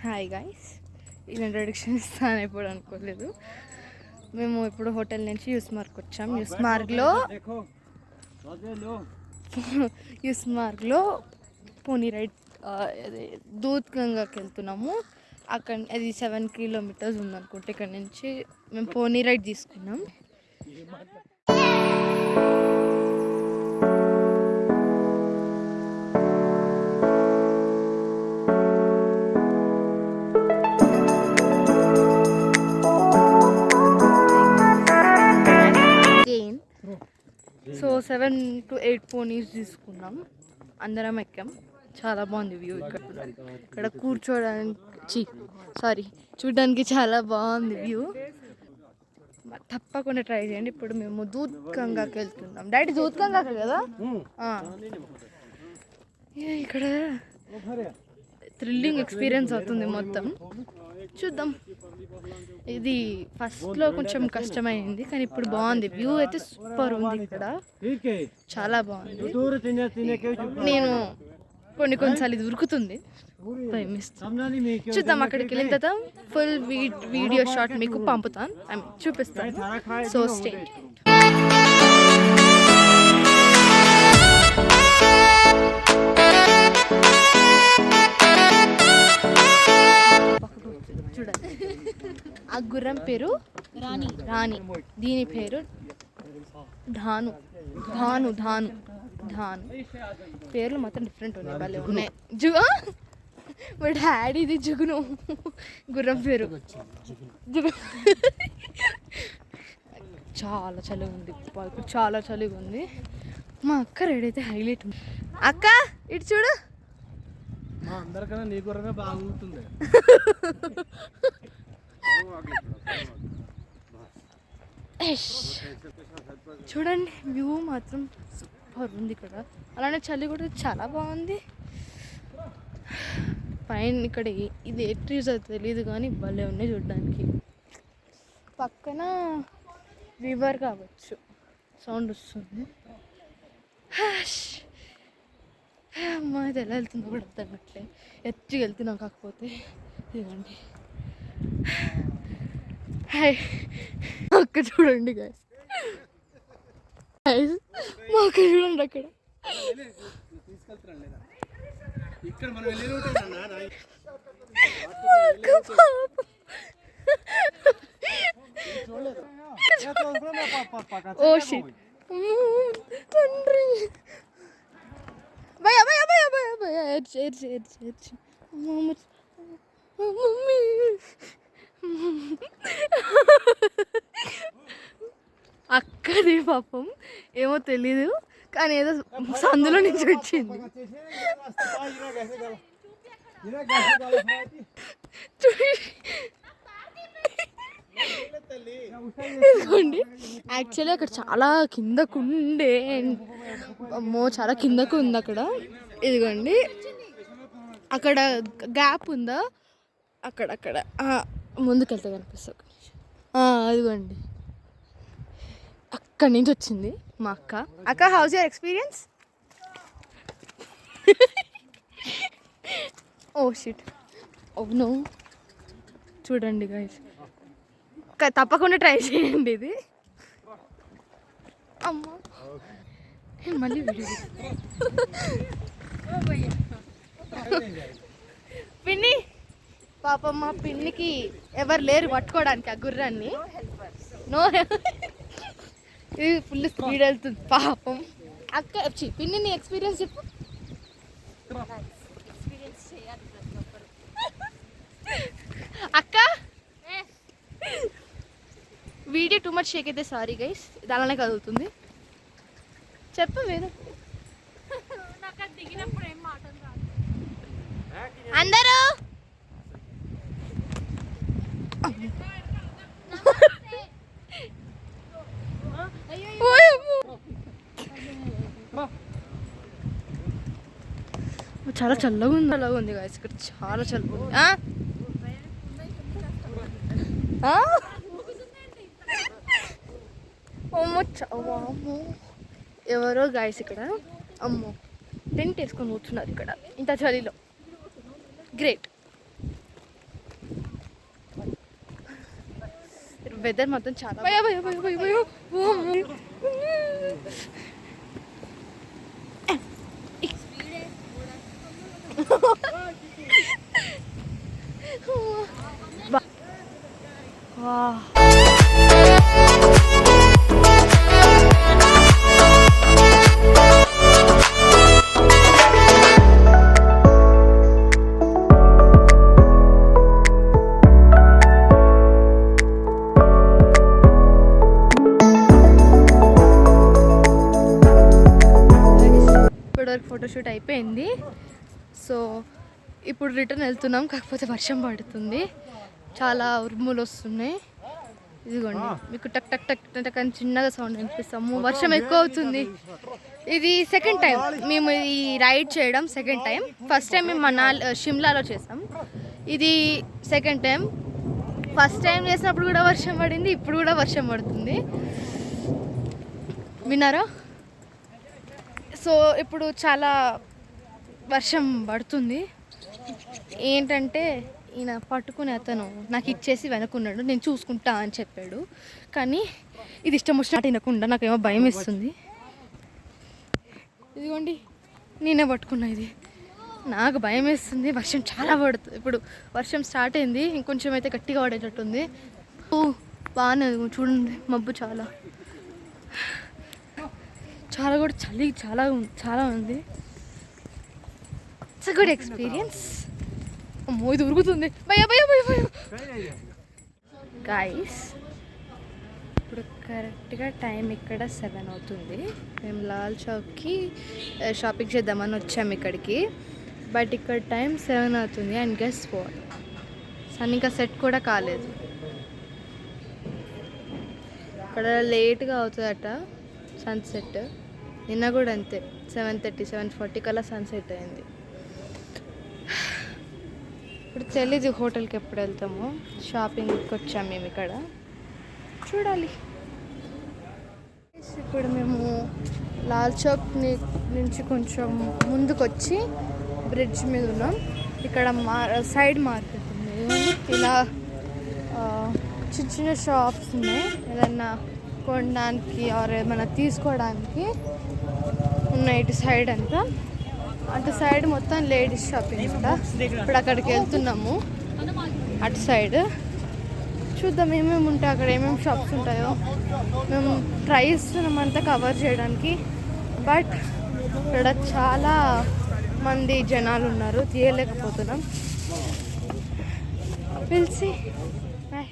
Hi guys, ఈ introduction ఇస్తాను ఎప్పుడు అనుకోలేదు. మేము ఇప్పుడు హోటల్ నుంచి యూస్మార్గ్ వచ్చాం. యూస్మార్గ్లో పోనీ రైడ్ దూద్ గంగాకి వెళ్తున్నాము. అక్కడ అది 7 కిలోమీటర్స్ ఉందనుకుంటే ఇక్కడ నుంచి మేము పోనీ రైడ్ తీసుకున్నాం. సో 7 to 8 పోనీస్ తీసుకున్నాం. అందరం ఎక్కాం. చాలా బాగుంది వ్యూ. ఇక్కడ కూర్చోడానికి చూడడానికి చాలా బాగుంది వ్యూ. తప్పకుండా ట్రై చేయండి. ఇప్పుడు మేము దూద్ గంగాకి వెళ్తున్నాం. డాడీ దూద్ గంగాకి కదా. ఇక్కడ థ్రిల్లింగ్ ఎక్స్పీరియన్స్ అవుతుంది మొత్తం. చూద్దాం. ఇది ఫస్ట్లో కొంచెం కష్టమైంది కానీ ఇప్పుడు బాగుంది. వ్యూ అయితే సూపర్ ఉంది. ఇక్కడ చాలా బాగుంది. నేను కొన్నిసార్లు ఇది ఉరుకుతుంది, చూద్దాం. అక్కడికి వెళ్ళిన తర్వాత ఫుల్ వీడియో షాట్ మీకు పంపుతాను, చూపిస్తాను. సో స్టే చూడండి. ఆ గుర్రం పేరు రాణి. దీని పేరు ధాను. పేర్లు మాత్రం డిఫరెంట్ ఉన్నాయి, భలే ఉన్నాయి. మా డాడీది జుగును గుర్రం పేరు. చాలా చలిగా ఉంది, చాలా చలిగా ఉంది. మా అక్క రెడీ అయితే హైలైట్ ఉంది. అక్క ఇటు చూడు. అందరికన్నా నీ గుర్రమే బాగుంటుంది. చూడండి వ్యూ మాత్రం సూపర్ ఉంది ఇక్కడ. అలానే చలి కూడా చాలా బాగుంది. పైన ఇక్కడ ఇది ఏ ట్రీస్ అయితే తెలియదు కానీ భలే ఉన్నాయి చూడడానికి. పక్కన రివర్ కావచ్చు, సౌండ్ వస్తుంది. అమ్మ ఇది ఎలా వెళ్తుందో కూడా అర్థం అట్లే ఎత్తుకి వెళ్తున్నాం. కాకపోతే ఇదిగోండి. హాయ్ అక్క చూడండి గాయస్, మా అక్క చూడండి అక్కడ. ఓ షిట్ తండ్రి. భయ భయ భయ భయ భయ ఏడ్చి మమ్మీ. అక్కది పాపం ఏమో తెలీదు కానీ ఏదో సందులో నుంచి వచ్చింది. ఇదిగోండి. యాక్చువల్లీ అక్కడ చాలా కిందకుండే, అమ్మో చాలా కిందకు ఉంది అక్కడ. ఇదిగోండి అక్కడ గ్యాప్ ఉందా, అక్కడ ముందుకెళ్తే కనిపిస్తుంది. అదిగోండి అక్కడి నుంచి వచ్చింది మా అక్క. అక్క how's your experience? Oh shit, oh no. చూడండి గైస్, తప్పకుండా ట్రై చేయండి ఇది. అమ్మా మళ్ళీ పిన్ని పాపం, మా పిన్నికి ఎవరు లేరు పట్టుకోవడానికి ఆ గుర్రాన్ని. నో, ఇది ఫుల్ స్పీడ్ వెళ్తుంది పాపం. అక్క పిన్ని నీ ఎక్స్పీరియన్స్ చెప్పు. అక్క వీడియో టూ మచ్ షేక్ అయితే సారీ గైస్, ఇది అలానే కదులుతుంది. చెప్పు వేరే. అందరూ చాలా చల్లగా ఉంది గాయస్ ఇక్కడ, చాలా చల్లగా ఉంది. అమ్మో ఎవరో గాయస్ ఇక్కడ, అమ్మో టెంట్ వేసుకొని కూర్చున్నారు ఇక్కడ ఇంత చలిలో. గ్రేట్. వెదర్ మొత్తం చాలా భయ భయ భయ భయ భయ ఇప్పటివరకు ఫోటోషూట్ అయిపోయింది. సో ఇప్పుడు రిటర్న్ వెళ్తున్నాం. కాకపోతే వర్షం పడుతుంది, చాలా ఉరుములు వస్తున్నాయి. ఇదిగోండి మీకు టక్ టక్ టక్ టక్ అని చిన్నగా సౌండ్ వినిపిస్తాము. వర్షం ఎక్కువ అవుతుంది. ఇది సెకండ్ టైం మేము ఈ రైడ్ చేయడం. Second time. ఫస్ట్ టైం మేము షిమ్లాలో చేసాం. ఇది సెకండ్ టైం. ఫస్ట్ టైం చేసినప్పుడు కూడా వర్షం పడింది, ఇప్పుడు కూడా వర్షం పడుతుంది. విన్నారా? సో ఇప్పుడు చాలా వర్షం పడుతుంది. ఏంటంటే ఈయన పట్టుకునే అతను నాకు ఇచ్చేసి వెనకున్నాడు, నేను చూసుకుంటా అని చెప్పాడు. కానీ ఇది ఇష్టం వచ్చినట్టు వినకుండా నాకేమో భయం వేస్తుంది. ఇదిగోండి నేనే పట్టుకున్నా. ఇది నాకు భయం వేస్తుంది. వర్షం చాలా పడుతుంది. ఇప్పుడు వర్షం స్టార్ట్ అయింది, ఇంకొంచెం అయితే గట్టిగా పడేటట్టుంది. బాగానే చూడండి, మబ్బు చాలా చాలా కూడా చలి చాలా చాలా ఉంది. It's a good experience. అమ్మో ఇది ఉరుగుతుంది. భయ భయ భయ భయ గైస్. ఇప్పుడు కరెక్ట్గా టైం ఇక్కడ 7 అవుతుంది. మేము లాల్ చౌక్కి షాపింగ్ చేద్దామని వచ్చాము ఇక్కడికి. బట్ ఇక్కడ టైం 7 అవుతుంది. అండ్ గెస్ వాట్, సన్ ఇంకా సెట్ కూడా కాలేదు. ఇక్కడ లేట్గా అవుతుందట సన్సెట్. నిన్న కూడా అంతే, 7:30 7:40 కల్లా సన్సెట్ అయింది. ఇప్పుడు తెలీదు హోటల్కి ఎప్పుడు వెళ్తామో. షాపింగ్కి వచ్చాము మేము ఇక్కడ, చూడాలి. ఇప్పుడు మేము లాల్ చౌక్ నుంచి కొంచెం ముందుకు వచ్చి బ్రిడ్జ్ మీద ఉన్నాం. ఇక్కడ సైడ్ మార్కెట్ ఉంది. ఇలా చిన్న చిన్న షాప్స్ ఉన్నాయి. ఏదన్నా కొనడానికి ఆర్ ఏమైనా తీసుకోవడానికి ఉన్నాయి. ఇటు సైడ్ అంతా, అటు సైడ్ మొత్తం లేడీస్ షాపింగ్ అంట. ఇప్పుడు అక్కడికి వెళ్తున్నాము. అటు సైడ్ చూద్దాం ఏమేమి ఉంటాయి, అక్కడ ఏమేమి షాప్స్ ఉంటాయో. మేము ట్రై చేస్తున్నాం అంతా కవర్ చేయడానికి. బట్ ఇక్కడ చాలా మంది జనాలు ఉన్నారు, తీయలేకపోతున్నాం. పిలిచి బాయ్.